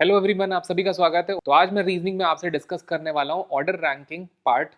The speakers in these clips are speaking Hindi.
हेलो एवरीवन, आप सभी का स्वागत है। तो आज मैं रीजनिंग में आपसे डिस्कस करने वाला हूँ order ranking part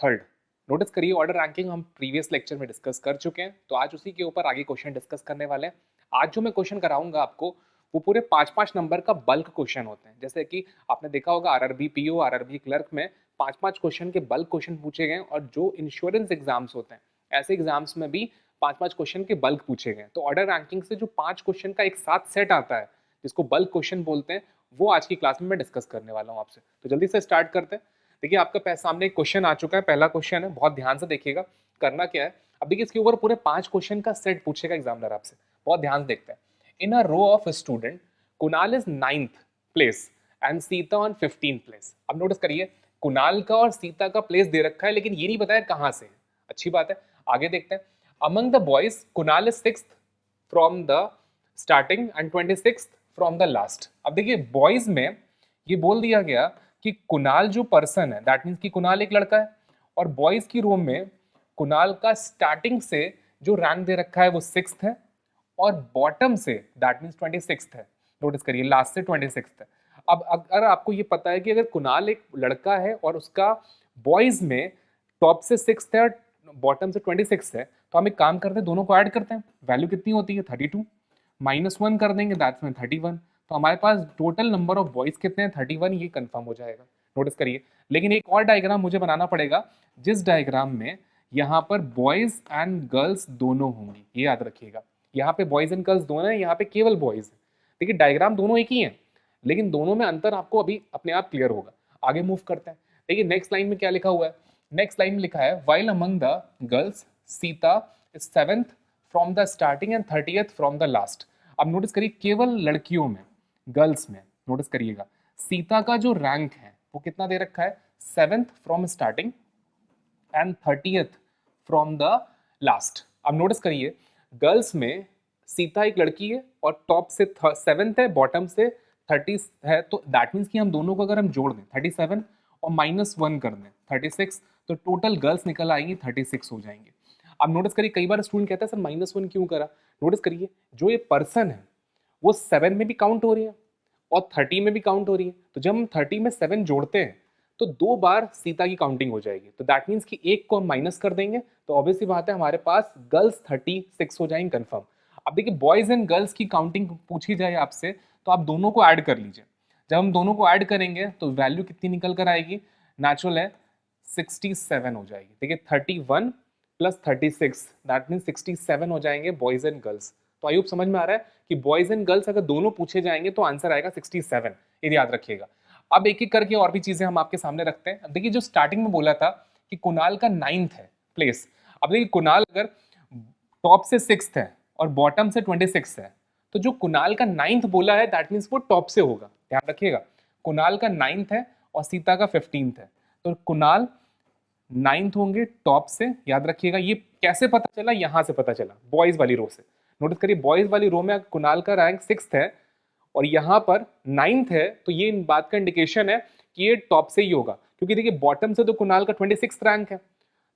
third. Notice करिए, ऑर्डर रैंकिंग हम प्रीवियस लेक्चर में डिस्कस कर चुके हैं, तो आज उसी के ऊपर आगे क्वेश्चन डिस्कस करने वाले हैं। आज जो मैं क्वेश्चन कराऊंगा आपको वो पूरे 5-5 नंबर का बल्क क्वेश्चन होते हैं। जैसे कि आपने देखा होगा आरआरबी पीओ, आरआरबी क्लर्क में 5-5 क्वेश्चन के बल्क क्वेश्चन पूछे गए, और जो इंश्योरेंस एग्जाम्स होते हैं ऐसे एग्जाम्स में भी 5-5 क्वेश्चन के बल्क पूछे गए। तो ऑर्डर रैंकिंग से जो 5 क्वेश्चन का एक साथ सेट आता है जिसको बल्क क्वेश्चन बोलते हैं, वो आज की क्लास में मैं डिस्कस करने वाला हूँ आपसे। तो जल्दी से स्टार्ट करते हैं। देखिए, आपका सामने एक क्वेश्चन आ चुका है। पहला क्वेश्चन है, बहुत ध्यान से देखिएगा। करना क्या है, अब देखिए इसके ऊपर पूरे 5 क्वेश्चन का सेट पूछेगा एग्जामिनर आपसे। बहुत ध्यान से देखते हैं। In a row of student, Kunal is 9th place and Sita on 15th place. अब नोटिस करिए, कुणाल का और सीता का प्लेस दे रखा है, लेकिन ये नहीं बताया कहां से है। अच्छी बात है, आगे देखते हैं। Among the boys Kunal is 6th from the starting and 26th from the last. अब देखिए, बॉयज में ये बोल दिया गया कि कुणाल जो पर्सन है, दैट मीन्स कि कुणाल एक लड़का है, और बॉयज की रो में कुणाल का स्टार्टिंग से जो रैंक दे रखा है वो 6th है, और bottom say that means 26th है। नोटिस करिए, लास्ट से 26th है। अब अगर आपको ये पता है कि अगर कुणाल एक लड़का है और उसका बॉयज में टॉप से 6th है और बॉटम से 26th है, तो हम एक काम करते हैं, दोनों को ऐड करते हैं। वैल्यू कितनी होती है? 32 -1 कर देंगे, दैट्स में 31। तो हमारे पास टोटल नंबर ऑफ बॉयज कितने हैं? 31। ये कंफर्म हो जाएगा। नोटिस करिए, लेकिन एक और डायग्राम मुझे बनाना पड़ेगा, जिस डायग्राम में यहाँ पर बॉयज एंड गर्ल्स दोनों होंगी। ये याद रखिएगा, यहाँ पे बॉयज एंड गर्ल्स दोनों है, यहाँ पे केवल बॉयज है। देखिए, डायग्राम दोनों एक ही है, लेकिन दोनों में अंतर आपको अभी अपने आप क्लियर होगा। आगे मूव करते हैं। देखिए, नेक्स्ट लाइन में क्या लिखा हुआ है? नेक्स्ट लाइन में लिखा है, while among the girls Sita is 7th from the starting and 30th from the last. अब नोटिस करिए, केवल लड़कियों में, गर्ल्स में, नोटिस करिएगा, सीता का जो रैंक है वो कितना दे रखा है? 7th from starting and 30th from the last. अब नोटिस करिए, गर्ल्स में सीता एक लड़की है और टॉप से 7th है, बॉटम से 30 है। तो दैट मीन्स कि हम दोनों को अगर हम जोड़ दें 37 और -1 कर दें 36, तो टोटल गर्ल्स निकल आएंगी 36 हो जाएंगे। अब नोटिस करिए, कई बार स्टूडेंट कहता है सर -1 क्यों करा? नोटिस करिए, जो ये पर्सन है वो 7 में भी काउंट हो रही है और 30 में भी काउंट हो रही है। तो जब हम 30 में 7 जोड़ते हैं तो 2 बार सीता की काउंटिंग हो जाएगी। तो दैट मीन्स कि एक को हम माइनस कर देंगे, तो ऑब्वियसली बात है हमारे पास गर्ल्स 36 हो जाएंगे कंफर्म। अब देखिए, बॉयज एंड गर्ल्स की काउंटिंग पूछी जाए आपसे, तो आप दोनों को ऐड कर लीजिए। जब हम दोनों को ऐड करेंगे तो वैल्यू कितनी निकल कर आएगी? नेचुरल है, 67 हो जाएगी। देखिए, 31 + 36 दैट मीन 67 हो जाएंगे बॉयज एंड गर्ल्स। तो आई होप समझ में आ रहा है कि बॉयज एंड गर्ल्स अगर दोनों पूछे जाएंगे तो आंसर आएगा 67। ये याद रखिएगा। अब एक एक करके और भी चीजें हम आपके सामने रखते हैं। देखिए, जो स्टार्टिंग में बोला था कि कुणाल का 9th है प्लेस। अब देखिए, कुणाल अगर टॉप से 6th है और बॉटम से 26 है, तो जो कुणाल का 9th बोला है दैट मीन्स वो टॉप से होगा। ध्यान रखिएगा, कुणाल का 9th है और सीता का 15th है, तो कुणाल 9th होंगे टॉप से। याद रखिएगा, ये कैसे पता चला? यहां से पता चला, बॉयज वाली रो से। नोटिस करिए, बॉयज वाली रो में कुणाल का रैंक 6th है और यहाँ पर 9th है, तो ये इन बात का इंडिकेशन है कि ये टॉप से ही होगा। क्योंकि देखिए, बॉटम से तो कुणाल का 26th रैंक है,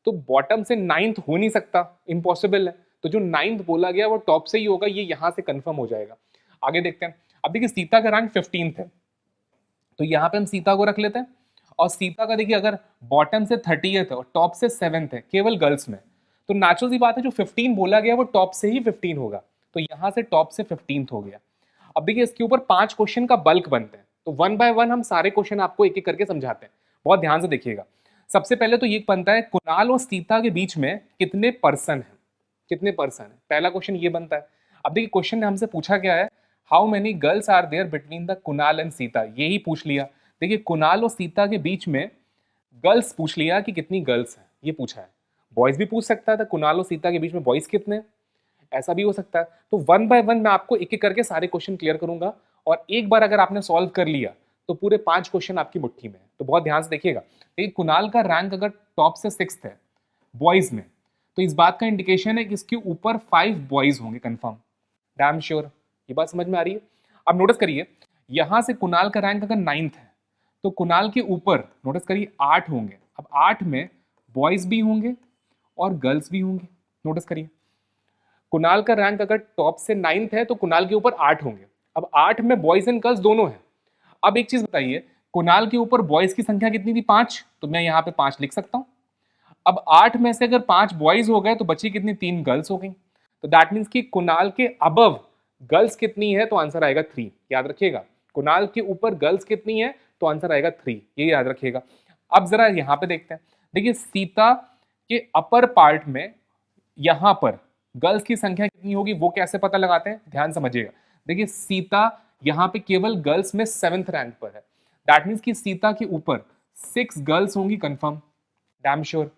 तो बॉटम से 9th हो नहीं सकता, इम्पॉसिबल है। तो जो 9th बोला गया वो टॉप से ही होगा, ये यहां से कंफर्म हो जाएगा। आगे देखते हैं। अब देखिए, सीता का रैंक 15th है, तो यहाँ पे हम सीता को रख लेते हैं। और सीता का देखिए, अगर बॉटम से 30th है और टॉप से 7th है केवल गर्ल्स में, तो नेचुरल सी बात है जो 15 बोला गया वो टॉप से ही 15 होगा। तो यहां से टॉप से 15th हो गया। अब देखिए, इसके ऊपर 5 क्वेश्चन का बल्क बनते हैं, तो 1 बाय 1 हम सारे क्वेश्चन आपको एक एक करके समझाते हैं। बहुत ध्यान से देखिएगा। सबसे पहले तो ये बनता है, कुणाल और सीता के बीच में कितने पर्सन है? कितने पर्सन है, पहला क्वेश्चन ये बनता है। अब देखिए, क्वेश्चन ने हमसे पूछा क्या है? How many girls are there between the Kunal and Sita, यही पूछ लिया। देखिए, कुणाल और सीता के बीच में गर्ल्स पूछ लिया कि कितनी गर्ल्स हैं, ये पूछा है। बॉयज भी पूछ सकता था, कुणाल और सीता के बीच में बॉयज कितने हैं, ऐसा भी हो सकता है। तो 1 बाय 1 मैं आपको एक एक करके सारे क्वेश्चन क्लियर करूंगा, और एक बार अगर आपने सॉल्व कर लिया तो पूरे 5 क्वेश्चन आपकी मुट्ठी में है। तो बहुत ध्यान से देखिएगा। देखिए, कुणाल का रैंक अगर टॉप से 6th है बॉयज में, तो इस बात का इंडिकेशन है कि इसके ऊपर 5 बॉयज होंगे कंफर्म, डैम श्योर। ये बात समझ में आ रही है? अब नोटिस करिए, यहां से कुणाल का रैंक अगर 9th है, तो कुणाल के ऊपर नोटिस करिए 8 होंगे। अब 8 में बॉयज भी होंगे और गर्ल्स भी होंगे। नोटिस करिए, कुणाल का रैंक अगर टॉप से 9th है तो कुणाल के ऊपर 8 होंगे। अब 8 में बॉयज एंड गर्ल्स दोनों हैं, अब एक चीज बताइए, कुणाल के ऊपर बॉयज की संख्या कितनी थी? 5, तो मैं यहाँ पे 5 लिख सकता हूँ। अब 8 में से अगर 5 बॉयज हो गए तो बची कितनी? 3 गर्ल्स हो गई। तो दैट मीन्स कि कुणाल के अबव गर्ल्स कितनी है? तो आंसर आएगा 3। याद रखिएगा, कुणाल के ऊपर गर्ल्स कितनी है? तो आंसर आएगा 3, ये याद रखिएगा। अब जरा यहां पे देखते हैं, देखिए सीता के अपर पार्ट में यहां पर गर्ल्स की संख्या कितनी होगी वो कैसे पता लगाते हैं, ध्यान समझिएगा। देखिए सीता यहां पे केवल गर्ल्स में 7th रैंक पर है, दैट मीन्स कि सीता के ऊपर 6 गर्ल्स होंगी कंफर्म, डैम श्योर।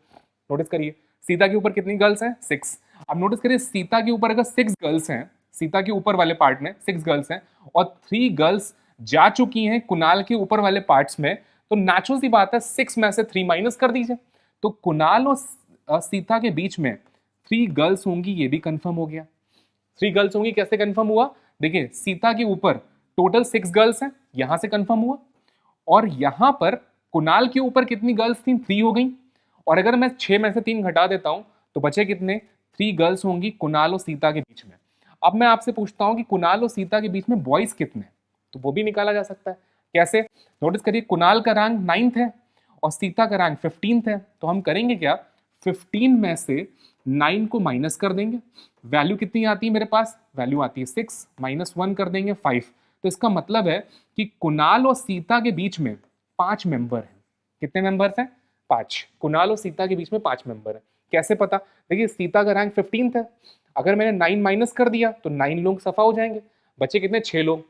नोटिस करिए सीता के ऊपर कितनी गर्ल्स हैं? 6। अब नोटिस करिए सीता के ऊपर अगर 6 गर्ल्स हैं, सीता के ऊपर वाले पार्ट में 6 गर्ल्स हैं और 3 गर्ल्स जा चुकी हैं कुणाल के ऊपर वाले पार्ट्स में, तो नेचुरल सी बात है 6 में से 3 माइनस कर दीजिए। तो कुणाल और सीता के बीच में 3 गर्ल्स होंगी, ये भी कंफर्म हो गया। 3 गर्ल्स होंगी, कैसे कंफर्म हुआ? देखिए सीता के ऊपर टोटल 6 गर्ल्स हैं, यहां से कंफर्म हुआ, और यहां पर कुणाल के ऊपर कितनी गर्ल्स थी? 3 हो गई। और अगर मैं 6 में से 3 घटा देता हूं तो बचे कितने? 3 गर्ल्स होंगी कुणाल और सीता के बीच में। अब मैं आपसे पूछता हूं कि कुणाल और सीता के बीच में बॉयज कितने? तो वो भी निकाला जा सकता है। कैसे? नोटिस करिए कुणाल का रैंक 9th है और सीता का रैंक 15th है, तो हम करेंगे क्या? 15 में से 9 को माइनस कर देंगे, वैल्यू कितनी आती है मेरे पास? वैल्यू आती है 6, -1 कर देंगे 5। तो इसका मतलब है कि कुणाल और सीता के बीच में 5 मेंबर हैं। कितने मेंबर्स हैं? 5। कुणाल और सीता के बीच में 5 मेंबर है। कैसे पता? देखिए सीता का रैंक 15th है, अगर मैंने 9 माइनस कर दिया तो 9 लोग सफा हो जाएंगे, बचे कितने? 6 लोग।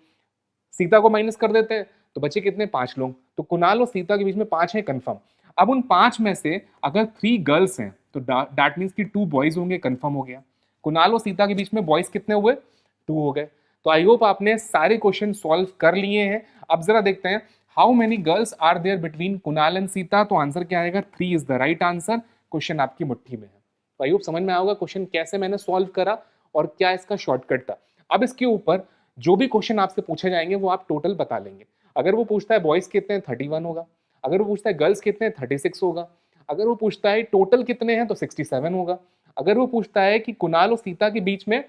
सीता को माइनस कर देते हैं तो बचे कितने? 5 लोग। तो कुणाल और सीता के बीच में 5 है कंफर्म। अब उन 5 में से अगर 3 गर्ल्स हैं तो दैट मीन्स कि 2 बॉयज होंगे, कंफर्म हो गया। कुणाल और सीता के बीच में बॉयज कितने हुए? 2 हो गए। तो आई होप आपने सारे क्वेश्चन सॉल्व कर लिए हैं। अब जरा देखते हैं how many girls are there between Kunal and Sita, तो आंसर क्या आएगा? 3 is the right answer. Question आपकी मुट्ठी में है। तो आई होप समझ में आएगा क्वेश्चन कैसे मैंने सॉल्व करा और क्या इसका शॉर्टकट था। अब इसके ऊपर जो भी क्वेश्चन आपसे पूछे जाएंगे वो आप टोटल बता लेंगे। अगर वो पूछता है बॉयज कितने हैं, 31 होगा। अगर वो पूछता है गर्ल्स कितने हैं, 36 होगा। अगर वो पूछता है टोटल कितने हैं, तो 67 होगा। अगर वो पूछता है कि कुणाल और सीता के बीच में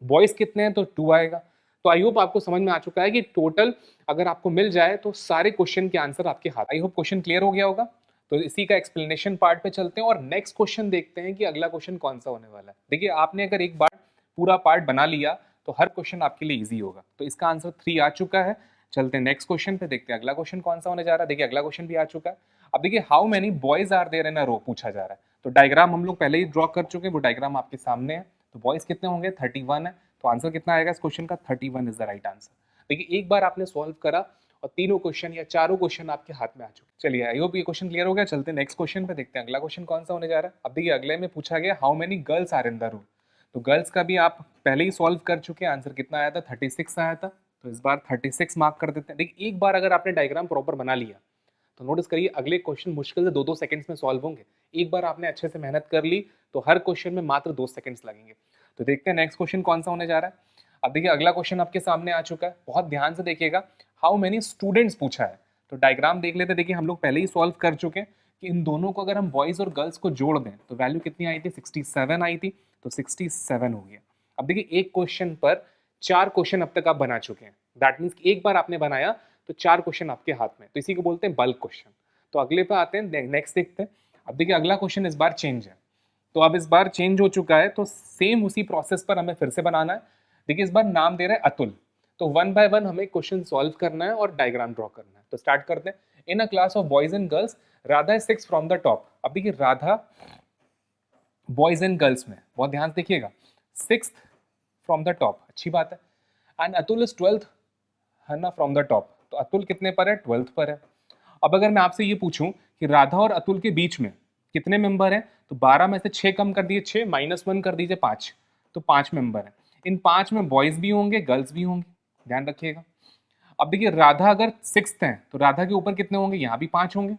बॉयज कितने हैं, तो 2 आएगा। तो आई होप आपको समझ में आ चुका है कि टोटल अगर आपको मिल जाए तो सारे क्वेश्चन के आंसर आपके हाथ। आई होप क्वेश्चन क्लियर हो गया होगा। तो इसी का एक्सप्लेनेशन पार्ट पे चलते हैं और नेक्स्ट क्वेश्चन देखते हैं कि अगला क्वेश्चन कौन सा होने वाला है। देखिए आपने अगर एक बार पूरा पार्ट बना लिया तो हर क्वेश्चन आपके लिए इजी होगा। तो इसका आंसर 3 आ चुका है। चलते हैं नेक्स्ट क्वेश्चन पे, देखते हैं अगला क्वेश्चन कौन सा होने जा रहा है। देखिए अगला क्वेश्चन भी आ चुका है। अब देखिए how many boys are there in a row पूछा जा रहा है। तो डायग्राम हम लोग पहले ही ड्रॉ कर चुके हैं, वो डायग्राम आपके सामने है। तो बॉयज कितने होंगे? 31 है। तो आंसर कितना आएगा इस क्वेश्चन का? 31 इज द राइट आंसर। देखिए एक बार आपने सॉल्व करा और तीनों क्वेश्चन या चारों क्वेश्चन आपके हाथ में आ चुके। चलिए आई होप ये क्वेश्चन क्लियर हो गया। चलते हैं नेक्स्ट क्वेश्चन पे, देखते हैं अगला क्वेश्चन कौन सा होने जा रहा है। अब देखिए अगले में पूछा गया how many girls are in the room. तो गर्ल्स का भी आप पहले ही सॉल्व कर चुके हैं। आंसर कितना आया था? 36 आया था। तो इस बार 36 मार्क कर देते हैं। देखिए एक बार अगर आपने डायग्राम प्रॉपर बना लिया तो नोटिस करिए अगले क्वेश्चन मुश्किल से 2-2 सेकंड्स में सॉल्व होंगे। एक बार आपने अच्छे से मेहनत कर ली तो हर क्वेश्चन में मात्र 2 सेकंड्स लगेंगे। तो देखते हैं नेक्स्ट क्वेश्चन कौन सा होने जा रहा है। अब देखिए अगला क्वेश्चन आपके सामने आ चुका है, बहुत ध्यान से देखिएगा। हाउ मेनी स्टूडेंट्स पूछा है। तो डायग्राम देख लेते हैं। देखिए हम लोग पहले ही सॉल्व कर चुके हैं कि इन दोनों को अगर हम बॉयज और गर्ल्स को जोड़ दें तो वैल्यू कितनी आई थी? 67 आई थी। तो 67 हो गया। अब देखिए एक क्वेश्चन पर 4 क्वेश्चन अब तक आप बना चुके हैं। दैट मीन्स एक बार आपने बनाया तो 4 क्वेश्चन आपके हाथ में। तो इसी को बोलते हैं बल्क क्वेश्चन। तो अगले पे आते हैं, नेक्स्ट देखते हैं। अब देखिए अगला क्वेश्चन इस बार चेंज है। तो अब इस बार चेंज हो चुका है तो सेम उसी प्रोसेस पर हमें फिर से बनाना है। देखिए इस बार नाम दे रहा है अतुल। तो 1 बाय 1 हमें क्वेश्चन सॉल्व करना है और डायग्राम ड्रॉ करना है। तो स्टार्ट करते हैं। In a class of boys and girls Radha is 6 from the top. अब देखिए राधा बॉयज एंड गर्ल्स में बहुत ध्यान से देखिएगा 6th फ्रॉम द टॉप, अच्छी बात है। एंड अतुल इज 12th है ना फ्रॉम द टॉप। तो अतुल कितने पर है? 12th पर है। अब अगर मैं आपसे ये पूछूं कि राधा और अतुल के बीच में कितने मेंबर हैं, तो 12 में से 6 कम कर दिए 6, -1 कर दीजिए 5, तो 5 मेंबर हैं। इन 5 में बॉयज भी होंगे गर्ल्स भी होंगे, ध्यान रखिएगा। अब देखिए राधा अगर 6th है तो राधा के ऊपर कितने होंगे? यहाँ भी 5 होंगे।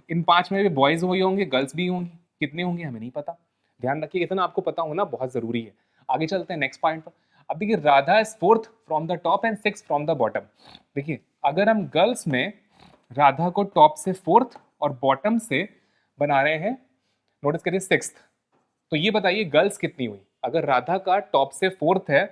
इन 5 में भी बॉयज वही होंगे गर्ल्स भी होंगी, कितने होंगे हमें नहीं पता। ध्यान रखिए इतना आपको पता होना बहुत जरूरी है। आगे चलते हैं नेक्स्ट पॉइंट पर। अब देखिए Radha is 4th from the top and 6th from the bottom. देखिए अगर हम गर्ल्स में राधा को टॉप से 4th और बॉटम से बना रहे हैं, नोटिस करिए 6th, तो ये बताइए गर्ल्स कितनी हुई। अगर राधा का टॉप से 4th है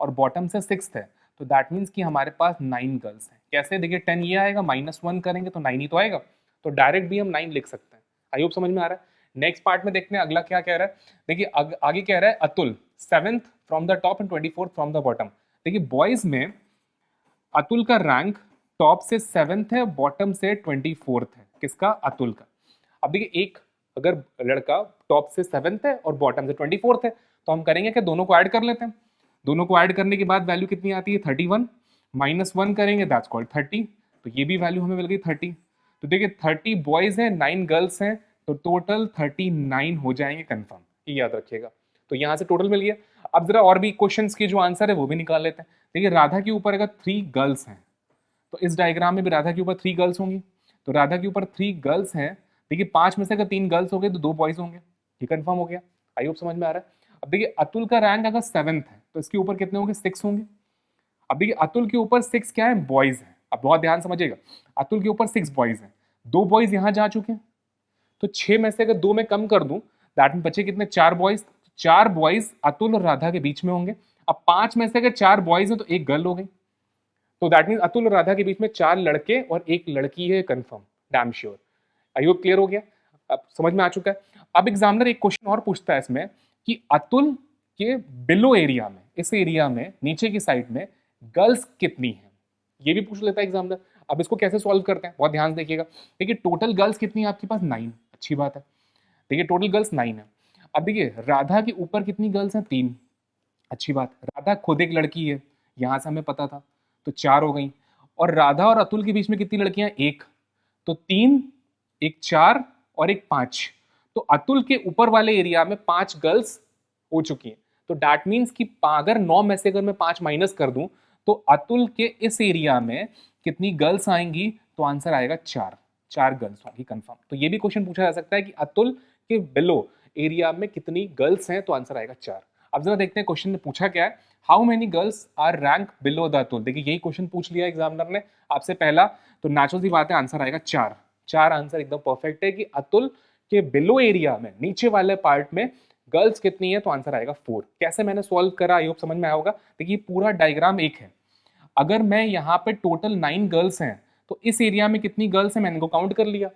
और बॉटम से 6th है तो दैट मीन्स कि हमारे पास 9 गर्ल्स हैं। कैसे, देखिए 10 ये आएगा, -1 करेंगे तो 9 ही तो आएगा, तो डायरेक्ट भी हम 9 लिख सकते हैं। आई होप समझ में आ रहा है। नेक्स्ट पार्ट में देखते हैं अगला क्या कह रहा है। देखिए आगे कह रहा है Atul 7th from the top and 24th from the bottom. देखिए बॉयज में अतुल का रैंक टॉप से 7th है, बॉटम से 24th है। किसका? अतुल का। अब देखिए एक अगर लड़का टॉप से 7th है और बॉटम से 24th है, तो हम करेंगे कि दोनों को ऐड कर लेते हैं। दोनों को ऐड करने के बाद वैल्यू कितनी आती है? 31 -1 करेंगे दैट्स कॉल्ड 30, तो ये भी वैल्यू हमें मिल गई 30। तो देखिए 30 बॉयज हैं, 9 गर्ल्स हैं, तो टोटल 39 हो जाएंगे कंफर्म, ये याद रखिएगा। तो यहाँ से टोटल मिल गया। अब जरा और भी क्वेश्चंस के जो आंसर है वो भी निकाल लेते हैं। देखिए राधा के ऊपर अगर 3 गर्ल्स हैं, तो इस डायग्राम में भी राधा के ऊपर 3 गर्ल्स होंगी। तो राधा के ऊपर 3 गर्ल्स हैं, देखिए 5 में से अगर 3 गर्ल्स हो गए तो 2 बॉयज होंगे, ये कंफर्म हो गया। आई होप समझ में आ रहा है। अब देखिए अतुल का रैंक अगर 7th है, तो इसके ऊपर कितने होंगे? 6 होंगे। अब देखिए अतुल के ऊपर 6 क्या है? बॉयज है। अब बहुत ध्यान समझिएगा, अतुल के ऊपर 6 बॉयज हैं, 2 बॉयज यहाँ जा चुके हैं, तो 6 में से अगर 2 में कम कर दूं, दैट में बचे कितने? 4 बॉयज। 4 बॉयज अतुल और राधा के बीच में होंगे। अब 5 में से अगर 4 बॉयज हैं तो 1 गर्ल हो गई, तो दैट मीन अतुल और राधा के बीच में 4 लड़के और 1 लड़की है, confirm, damn sure. I hope clear हो गया, अब समझ में आ चुका है। अब एग्जामिनर एक क्वेश्चन और पूछता है इसमें कि अतुल के बिलो एरिया में, इस एरिया में नीचे की साइड में गर्ल्स कितनी है, ये भी पूछ लेता है एग्जामिनर। अब इसको कैसे सॉल्व करते हैं, बहुत ध्यान से देखिएगा। देखिए टोटल गर्ल्स कितनी है आपके पास? 9, अच्छी बात है। देखिए टोटल गर्ल्स 9 है। अब देखिए राधा के ऊपर कितनी गर्ल्स हैं? 3, अच्छी बात। राधा खुद एक लड़की है, यहां से हमें पता था, तो 4 हो गई। और राधा और अतुल के बीच में कितनी लड़कियां? 1, तो 3, 1 4 और 1 5। तो अतुल के ऊपर वाले एरिया में 5 गर्ल्स हो चुकी हैं। तो दैट मीन्स कि अगर 9 में से अगर मैं 5 माइनस कर दूं, तो अतुल के इस एरिया में कितनी गर्ल्स आएंगी? तो आंसर आएगा 4, 4 गर्ल्स होंगी कंफर्म। तो ये भी क्वेश्चन पूछा जा सकता है कि अतुल के बिलो एरिया में कितनी गर्ल्स हैं, तो आंसर आएगा 4। अब जरा देखते हैं क्वेश्चन ने पूछा क्या है। How many girls are rank below the Atul. देखिए यही क्वेश्चन पूछ लिया एग्जामिनर ने आपसे पहला, तो नेचुरल सी बात है आंसर आएगा 4। 4 आंसर एकदम परफेक्ट है कि अतुल के बिलो एरिया में, नीचे वाले पार्ट में गर्ल्स कितनी है, तो आंसर आएगा 4। कैसे मैंने सॉल्व करा, आई होप समझ में आया होगा। देखिए पूरा डायग्राम एक है, अगर मैं यहाँ पे टोटल 9 गर्ल्स हैं, तो इस एरिया में कितनी गर्ल्स हैं मैंने को काउंट कर लिया।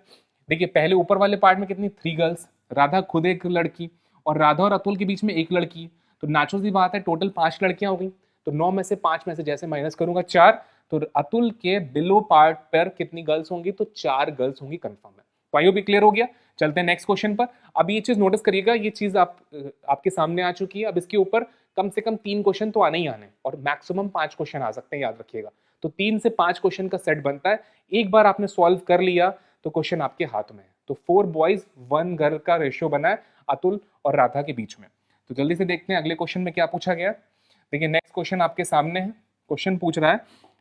देखिए पहले ऊपर वाले पार्ट में कितनी? 3 गर्ल्स, राधा खुद एक लड़की, और राधा और अतुल के बीच में 1 लड़की, तो नेचुरल सी बात है टोटल 5 लड़कियां हो गई। तो 9 में से 5 में से जैसे माइनस करूंगा 4, तो अतुल के बिलो पार्ट पर कितनी गर्ल्स होंगी? तो 4 गर्ल्स होंगी कंफर्म है। तो आई होप क्लियर हो गया। चलते हैं नेक्स्ट क्वेश्चन पर। अब ये चीज नोटिस करिएगा, ये चीज आपके सामने आ चुकी है। अब इसके ऊपर कम से कम 3 क्वेश्चन तो आने ही आने, और मैक्सिमम 5 क्वेश्चन आ सकते हैं, याद रखिएगा। तो 3 से 5 क्वेश्चन का सेट बनता है। एक बार आपने सॉल्व कर लिया तो क्वेश्चन आपके हाथ में है। तो 4 बॉयज 1 गर्ल का रेशियो बना है अतुल और राधा के बीच में। तो जल्दी से देखते हैं अगले क्वेश्चन में क्या पूछा गया। देखिए नेक्स्ट क्वेश्चन आपके सामने है। क्वेश्चन पूछ रहा है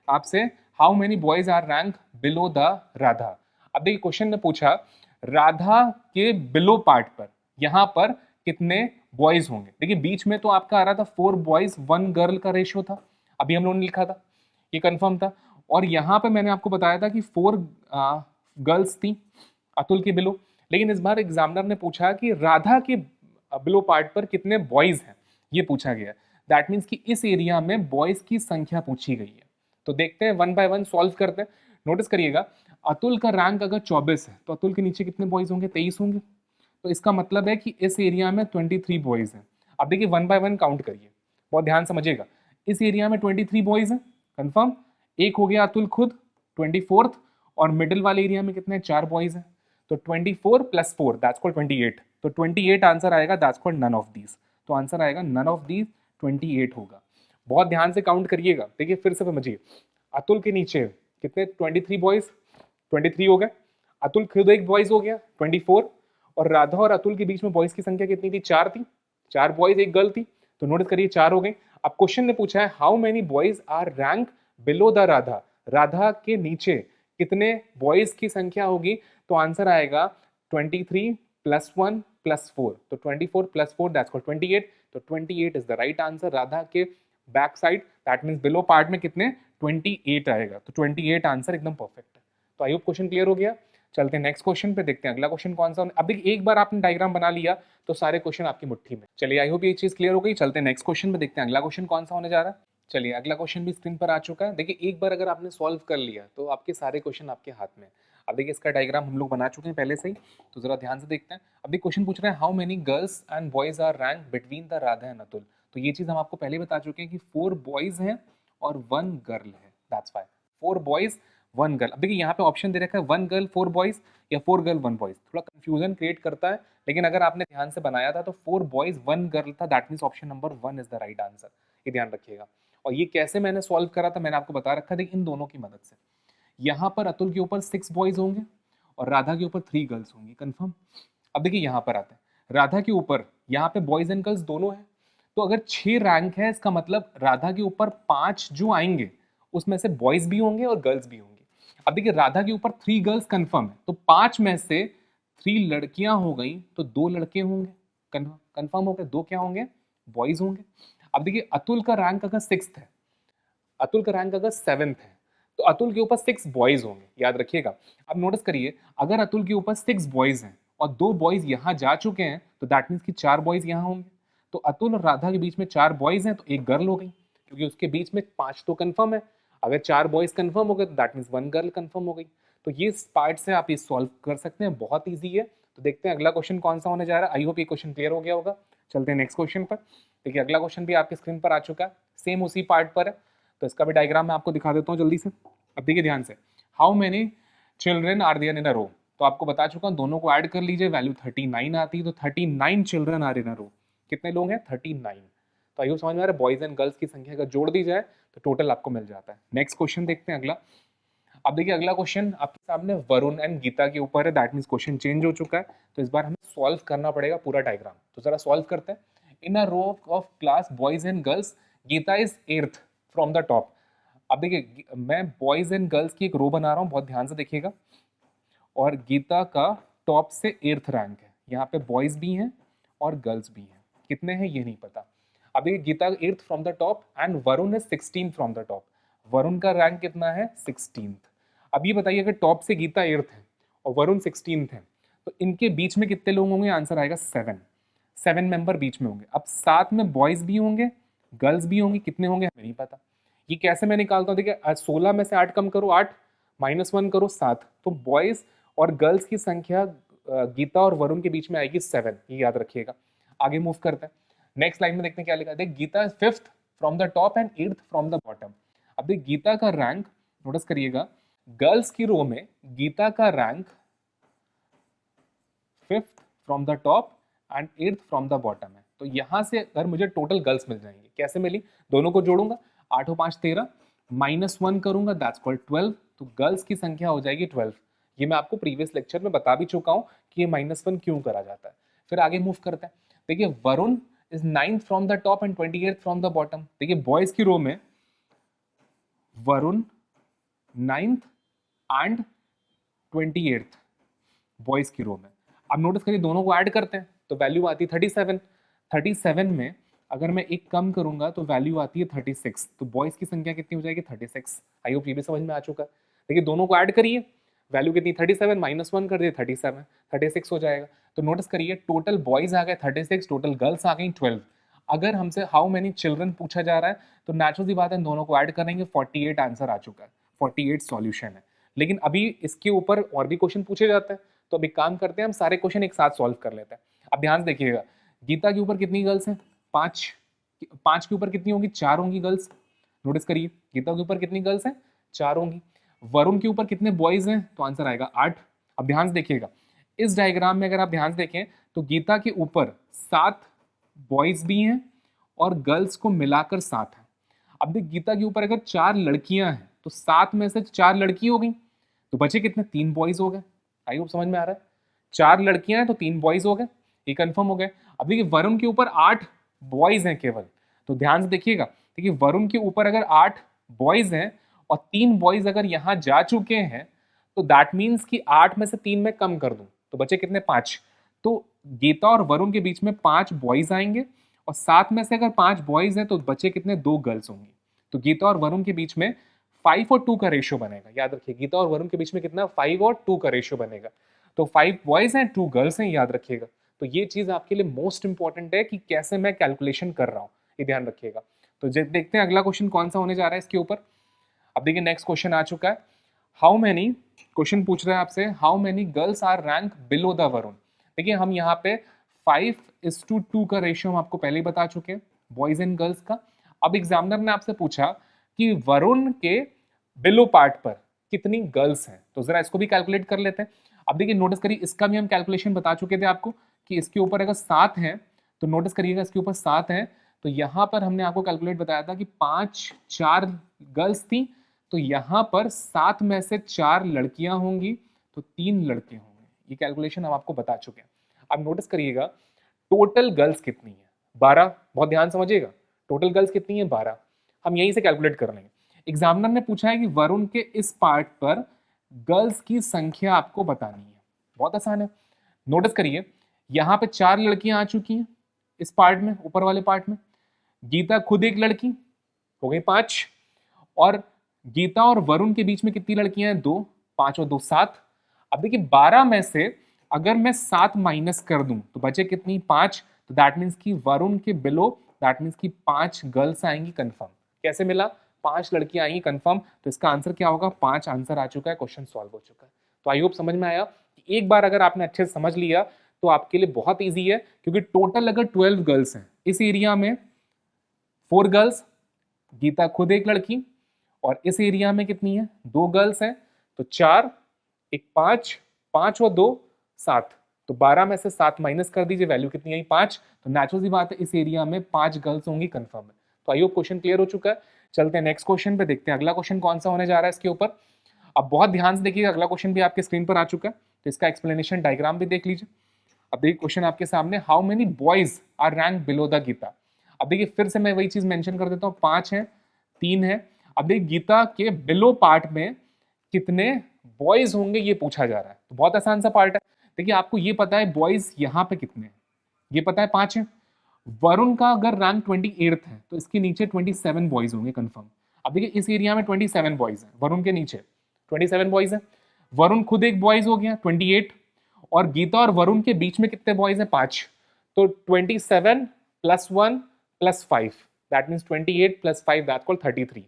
आपसे, how many boys are rank below the Radha. अब देखिए क्वेश्चन ने पूछा राधा के बिलो पार्ट पर, यहां पर कितने बॉयज होंगे। देखिए बीच में तो आपका आ रहा था 4 बॉयज 1 गर्ल का रेशियो था, अभी हम लोगों ने लिखा था, ये कंफर्म था। और यहाँ पे मैंने आपको बताया था कि 4 गर्ल्स थी अतुल के बिलो। लेकिन इस बार एग्जामिनर ने पूछा कि राधा के बिलो पार्ट पर कितने बॉयज हैं, ये पूछा गया। दैट मीन्स कि इस एरिया में बॉयज की संख्या पूछी गई है। तो देखते हैं 1 बाय 1 सॉल्व करते हैं। नोटिस करिएगा अतुल का रैंक अगर 24 है, तो अतुल के नीचे कितने बॉयज होंगे? 23 होंगे। तो इसका मतलब है कि इस एरिया में 23 बॉयज हैं। अब देखिए 1 बाय 1 काउंट करिए, बहुत ध्यान समझिएगा। इस एरिया में 23 बॉयज हैं कंफर्म, एक हो गया अतुल खुद 24th, और मिडिल वाले एरिया में कितने? 4 बॉयज हैं। तो 24 + 4 दैट्स कॉल्ड 28। तो 28 आंसर आएगा, that's called none of these. तो आंसर आएगा नन ऑफ दीज 28 होगा। बहुत ध्यान से काउंट करिएगा। देखिए फिर से समझिए, अतुल के नीचे कितने? 23 बॉयज, 23 हो गए। अतुल खुद एक बॉयज हो गया 24, और राधा और अतुल के बीच में बॉयज की संख्या कितनी थी? 4 थी। 4 बॉयज 1 गर्ल थी, तो नोटिस करिए 4 हो गए। अब क्वेश्चन ने पूछा है how many boys are rank below the Radha. Radha के नीचे कितने बॉयज की संख्या होगी? तो आंसर आएगा 23 + 1 + 4। तो 24 + 4 दैट्स कॉल्ड 28। तो 28 is the right answer. Radha के back side, that means below part में कितने? 28 आएगा। तो 28 आंसर एकदम परफेक्ट है। तो आई होप क्वेश्चन क्लियर हो गया। चलते हैं नेक्स्ट क्वेश्चन पे, देखते हैं अगला क्वेश्चन कौन सा। अब देखिए एक बार आपने डायग्राम बना लिया तो सारे क्वेश्चन आपकी मुट्ठी में। चलिए आई होप ये चीज क्लियर हो गई। चलते हैं नेक्स्ट क्वेश्चन पे, देखते हैं अगला क्वेश्चन कौन सा होने जा रहा है। चलिए अगला क्वेश्चन भी स्क्रीन पर आ चुका है। देखिए एक बार अगर आपने सॉल्व कर लिया तो आपके सारे क्वेश्चन आपके हाथ में। अब देखिए इसका डायग्राम हम लोग बना चुके हैं पहले से ही, तो जरा ध्यान से देखते हैं। अभी क्वेश्चन पूछ रहे हैं how many girls and boys are rank between the Radha and Atul. तो ये चीज हम आपको पहले बता चुके हैं कि 4 बॉयज हैं और 1 गर्ल है, दैट्स वाई 4 बॉयज 1 गर्ल। अब देखिए यहाँ पे ऑप्शन दे रखा है 1 गर्ल 4 बॉयज या 4 गर्ल 1 बॉयज, थोड़ा कंफ्यूजन क्रिएट करता है, लेकिन अगर आपने ध्यान से बनाया था तो 4 बॉयज 1 गर्ल था, that means option number 1 is the right answer. ये ध्यान रखिएगा। और ये कैसे मैंने सॉल्व करा था मैंने आपको बता रखा था, इन दोनों की मदद से। यहाँ पर अतुल के ऊपर 6 बॉयज होंगे और राधा के ऊपर 3 गर्ल्स होंगी, कंफर्म। अब देखिए यहाँ पर आते हैं, राधा के ऊपर यहाँ पे बॉयज एंड गर्ल्स दोनों हैं, तो अगर 6 रैंक है इसका मतलब राधा के ऊपर 5 जो आएंगे उसमें से बॉयज भी होंगे और गर्ल्स भी होंगी। अब देखिए राधा के ऊपर 3 गर्ल्स कंफर्म है, तो 5 में से 3 लड़कियां हो गई तो 2 लड़के होंगे, कंफर्म हो गए, 2 क्या होंगे, बॉयज होंगे। अब देखिए अतुल का रैंक अगर 6th है, अतुल का रैंक अगर 7th है, तो अतुल के ऊपर 6 बॉयज होंगे, याद रखिएगा। अब नोटिस करिए अगर अतुल के ऊपर 6 बॉयज हैं और 2 बॉयज यहां जा चुके हैं तो दैट मीन्स कि 4 बॉयज यहां होंगे। तो अतुल और राधा के बीच में 4 बॉयज हैं तो 1 गर्ल हो गई, क्योंकि उसके बीच में 5 तो कंफर्म है। अगर 4 बॉयज कंफर्म हो गए तो दैट मीन्स 1 गर्ल कंफर्म हो गई। तो ये पार्ट से आप ये सॉल्व कर सकते हैं, बहुत ईजी है। तो देखते हैं अगला क्वेश्चन कौन सा होने जा रहा है। आई होप ये क्वेश्चन क्लियर हो गया होगा। चलते हैं नेक्स्ट क्वेश्चन पर। देखिए अगला क्वेश्चन भी आपके स्क्रीन पर आ चुका है, सेम उसी पार्ट पर है, तो इसका भी डायग्राम मैं आपको दिखा देता हूँ जल्दी से। अब देखिए ध्यान से, how many children are there in a row. तो आपको बता चुका हूँ, दोनों को ऐड कर लीजिए, वैल्यू 39 आती है, तो 39 चिल्ड्रन आर इन अ रो। कितने लोग हैं, 39। तो आइए समझ में आ रहा है, बॉयज एंड गर्ल्स की संख्या अगर जोड़ दी जाए तो टोटल आपको मिल जाता है। नेक्स्ट क्वेश्चन देखते हैं अगला। अब देखिए अगला क्वेश्चन आपके सामने वरुण एंड गीता के ऊपर है, दैट मीन्स क्वेश्चन चेंज हो चुका है, तो इस बार हमें सॉल्व करना पड़ेगा पूरा डायग्राम। तो जरा सॉल्व करते हैं। In a row of class boys and girls, Gita is 8th from the top. अब देखिए मैं बॉयज एंड गर्ल्स की एक रो बना रहा हूँ, बहुत ध्यान से देखिएगा, और गीता का टॉप से 8th रैंक है। यहाँ पे बॉयज भी हैं और गर्ल्स भी हैं, कितने हैं ये नहीं पता। अब देखिए Gita 8th from the top and Varun is 16th from the top. Varun का रैंक कितना है, 16th। अब ये बताइए अगर टॉप से गीता 8th है और वरुण 16th है, तो इनके बीच में कितने लोग होंगे, आंसर आएगा 7 मेंबर बीच में होंगे। अब साथ में बॉयज भी होंगे गर्ल्स भी होंगी, कितने होंगे हमें नहीं पता। ये कैसे मैं निकालता हूँ, देखिए 16 में से 8 कम करो, 8 -1 करो 7, तो बॉयज और गर्ल्स की संख्या गीता और वरुण के बीच में आएगी 7, ये याद रखिएगा। आगे मूव करते हैं, नेक्स्ट लाइन में देखते हैं क्या लिखा है। देख Gita 5th from the top and 8th from the bottom. अब देख गीता का रैंक नोटिस करिएगा, गर्ल्स की रो में गीता का rank 5th from the top and 8th from the bottom है। तो यहां से अगर मुझे टोटल गर्ल्स मिल जाएंगे, कैसे मिली, दोनों को जोड़ूंगा, 8 और 5 13, -1 करूंगा, दैट्स कॉल्ड 12, तो गर्ल्स की संख्या हो जाएगी 12। ये मैं आपको प्रीवियस लेक्चर में बता भी चुका हूं कि ये -1 क्यों करा जाता है। फिर आगे मूव करते हैं। देखिए Varun is 9th from the top and 28th from the bottom. देखिए बॉयज की रो में Varun 9th and 28th boys की रो में। अब नोटिस करिए दोनों को ऐड करते हैं तो वैल्यू आती है 37। 37 में अगर मैं एक कम करूंगा तो वैल्यू आती है 36, तो बॉयज की संख्या कितनी हो जाएगी, 36। आई होप ये भी समझ में आ चुका है। देखिए दोनों को ऐड करिए, वैल्यू कितनी, 37 -1 कर दिए 37, 36 हो जाएगा। तो नोटिस करिए टोटल बॉयज आ गए 36, टोटल गर्ल्स आ गई 12। अगर हमसे हाउ मेनी चिल्ड्रन पूछा जा रहा है तो नेचुरल सी बात है दोनों को ऐड करेंगे, 48 आंसर आ चुका है, 48 सॉल्यूशन है। लेकिन अभी इसके ऊपर और भी क्वेश्चन पूछे जाते हैं, तो अभी काम करते हैं हम सारे क्वेश्चन एक साथ सॉल्व कर लेते हैं। अब ध्यान से देखिएगा, गीता के ऊपर कितनी गर्ल्स हैं, 5, 5 के ऊपर कितनी होंगी, 4 होंगी गर्ल्स। नोटिस करिए गीता के ऊपर कितनी गर्ल्स हैं, 4 होंगी। वरुण के ऊपर कितने बॉयज हैं, तो आंसर आएगा 8। अब ध्यान से देखिएगा, इस डायग्राम में अगर आप ध्यान से देखें तो गीता के ऊपर 7 बॉयज भी हैं और गर्ल्स को मिलाकर 7 है। अब देख गीता के ऊपर अगर 4 लड़कियां हैं तो 7 में से 4 लड़की हो गई, तो बचे कितने, 3 बॉयज हो गए। आई होप समझ में आ रहा है, 4 लड़कियां हैं तो 3 बॉयज हो गए, ये कंफर्म हो गए। अब देखिए वरुण के ऊपर 8 बॉयज हैं केवल, तो ध्यान से देखिएगा, देखिए वरुण के ऊपर अगर 8 बॉयज हैं और 3 बॉयज अगर यहां जा चुके हैं तो दैट मीन्स कि 8 में से 3 में कम कर दूं तो बचे कितने, 5। तो गीता और वरुण के बीच में 5 बॉयज आएंगे और 7 में से अगर 5 बॉयज हैं तो बचे कितने, 2 गर्ल्स होंगी। तो गीता और वरुण के बीच में 5 और 2 का रेशियो बनेगा, याद रखिए गीता और वरुण के बीच में कितना, 5 और 2 का रेशियो बनेगा। तो 5 बॉयज हैं 2 गर्ल्स हैं, याद रखिएगा। तो ये चीज आपके लिए मोस्ट इंपॉर्टेंट है कि कैसे मैं कैलकुलेशन कर रहा हूँ, ये ध्यान रखिएगा। तो देखते हैं अगला क्वेश्चन कौन सा होने जा रहा है इसके ऊपर। अब देखिए नेक्स्ट क्वेश्चन आ चुका है, हाउ मैनी, क्वेश्चन पूछ रहा है आपसे, how many girls are rank below the Varun. देखिए हम यहाँ पे 5:2 का रेशियो हम आपको पहले ही बता चुके हैं बॉयज एंड गर्ल्स का। अब एग्जामिनर ने आपसे पूछा कि वरुण के बिलो पार्ट पर कितनी गर्ल्स हैं, तो जरा इसको भी कैलकुलेट कर लेते हैं। अब देखिए नोटिस करिए, इसका भी हम कैलकुलेशन बता चुके थे आपको कि इसके ऊपर अगर 7 है तो नोटिस करिएगा इसके ऊपर 7 है, तो यहाँ पर हमने आपको कैलकुलेट बताया था कि 4 गर्ल्स थी, तो यहाँ पर 7 में से 4 लड़कियां होंगी तो 3 लड़के होंगे। ये कैलकुलेशन हम आपको बता चुके हैं। अब नोटिस करिएगा टोटल गर्ल्स कितनी है, 12। बहुत ध्यान समझिएगा, टोटल गर्ल्स कितनी है 12, हम यहीं से कैलकुलेट कर लेंगे। एग्जामिनर ने पूछा है कि वरुण के इस पार्ट पर गर्ल्स की संख्या आपको बतानी है, बहुत आसान है। नोटिस करिए यहाँ पे 4 लड़कियां आ चुकी हैं इस पार्ट में, ऊपर वाले पार्ट में। गीता खुद एक लड़की, हो गई 5, और गीता और वरुण के बीच में कितनी लड़कियां हैं, 2, 5 और 2 7। अब देखिए 12 में से अगर मैं 7 माइनस कर दूं तो बचे कितनी, 5, तो दैट मीन्स कि वरुण के बिलो दैट मीन्स कि 5 गर्ल्स आएंगी कंफर्म। कैसे मिला, 5 लड़कियां आएंगी कंफर्म, तो इसका आंसर क्या होगा, 5 आंसर आ चुका है, क्वेश्चन सॉल्व हो चुका है। तो आई होप समझ में आया कि एक बार अगर आपने अच्छे से समझ लिया तो आपके लिए बहुत ईजी है, क्योंकि टोटल अगर 12 गर्ल्स हैं इस एरिया में, 4 गर्ल्स, गीता खुद एक लड़की, और इस एरिया में कितनी है, 2 गर्ल्स हैं, तो 4, 1 5, 5 और 2 7, तो 12 में से 7 माइनस कर दीजिए, वैल्यू कितनी आई 5, तो नेचुरल सी बात है इस एरिया में 5 गर्ल्स होंगी कंफर्म है। तो आई होप क्वेश्चन क्लियर हो चुका है। चलते हैं नेक्स्ट क्वेश्चन पे, देखते हैं अगला क्वेश्चन कौन सा होने जा रहा है इसके ऊपर। अब बहुत ध्यान से देखिए, अगला क्वेश्चन भी आपके स्क्रीन पर आ चुका है, तो इसका एक्सप्लेनेशन डायग्राम भी देख लीजिए। अब देखिए क्वेश्चन आपके सामने, how many boys are rank below the Gita. अब देखिए फिर से मैं वही चीज मेंशन कर देता हूँ, 5 है, 3 है। अब देखिए गीता के बिलो पार्ट में कितने बॉयज होंगे ये पूछा जा रहा है, तो बहुत आसान सा पार्ट है। देखिए आपको ये पता है बॉयज यहाँ पे कितने हैं, ये पता है 5 है। वरुण का अगर रैंक 28 है तो इसके नीचे 27 बॉयज होंगे कंफर्म। अब देखिए इस एरिया में 27 बॉयज हैं, वरुण के नीचे 27 बॉयज हैं, वरुण खुद एक बॉयज हो गया 28, और गीता और वरुण के बीच में कितने बॉयज हैं, 5, तो 27 + 1 + 5 दैट मीन्स 28 + 5 दैट कॉल्ड 33,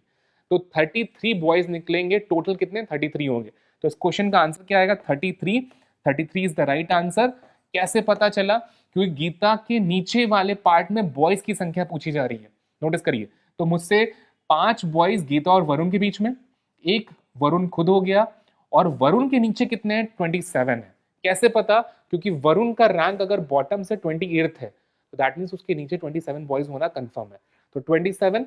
तो 33 बॉयज निकलेंगे, टोटल कितने 33 होंगे। तो इस क्वेश्चन का आंसर क्या आएगा, 33 इज द राइट आंसर। कैसे पता चला, क्योंकि गीता के नीचे वाले पार्ट में बॉयज की संख्या पूछी जा रही है। नोटिस करिए, तो मुझसे 5 बॉयज गीता और वरुण के बीच में, एक वरुण खुद हो गया, और वरुण के नीचे कितने हैं, 27 है। कैसे पता, क्योंकि वरुण का रैंक अगर बॉटम से 28 है तो दैट मीन्स उसके नीचे 27 बॉयज होना कंफर्म है। तो 27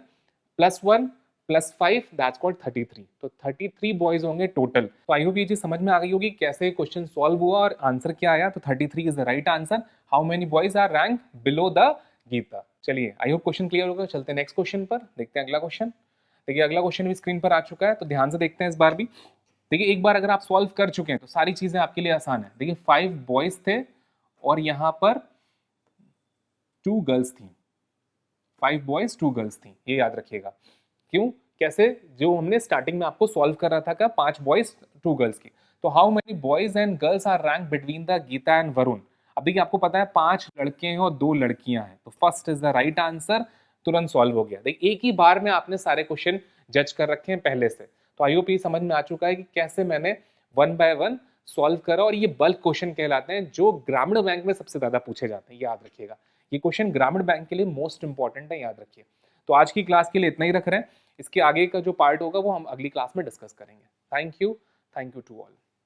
+ 1 + 5 दैट्स कॉल्ड 33, तो 33 बॉयज होंगे टोटल। तो आई होप ये चीज समझ में आ गई होगी कैसे क्वेश्चन सॉल्व हुआ और आंसर क्या आया। तो 33 is the right answer. How many boys are rank below the Gita. चलिए आई होप क्वेश्चन क्लियर होगा। चलते हैं नेक्स्ट क्वेश्चन पर, देखते हैं अगला क्वेश्चन। देखिए अगला क्वेश्चन भी स्क्रीन पर आ चुका है, तो ध्यान से देखते हैं इस बार भी। देखिए एक बार अगर आप सॉल्व कर चुके हैं तो सारी चीजें आपके लिए आसान है। देखिए 5 बॉयज थे और यहाँ पर 2 गर्ल्स थी, 5 बॉयज 2 गर्ल्स थी, ये याद रखिएगा। क्यों, कैसे, जो हमने स्टार्टिंग में आपको सॉल्व कर रहा था क्या, 5 बॉयज 2 गर्ल्स की। तो how many boys and girls are rank between the Gita and Varun. अब देखिए आपको पता है 5 लड़के हैं और 2 लड़कियां हैं, तो first is the right answer, तुरंत सॉल्व हो गया। देखिए एक ही बार में आपने सारे क्वेश्चन जज कर रखे हैं पहले से, तो आई होप ये समझ में आ चुका है कि कैसे मैंने 1 बाय 1 सॉल्व करा। और ये बल्क क्वेश्चन कहलाते हैं जो ग्रामीण बैंक में सबसे ज्यादा पूछे जाते हैं, याद रखिएगा। ये क्वेश्चन ग्रामीण बैंक के लिए मोस्ट इंपॉर्टेंट है, याद रखिए। तो आज की क्लास के लिए इतना ही रख रहे हैं, इसके आगे का जो पार्ट होगा वो हम अगली क्लास में डिस्कस करेंगे। Thank you to all.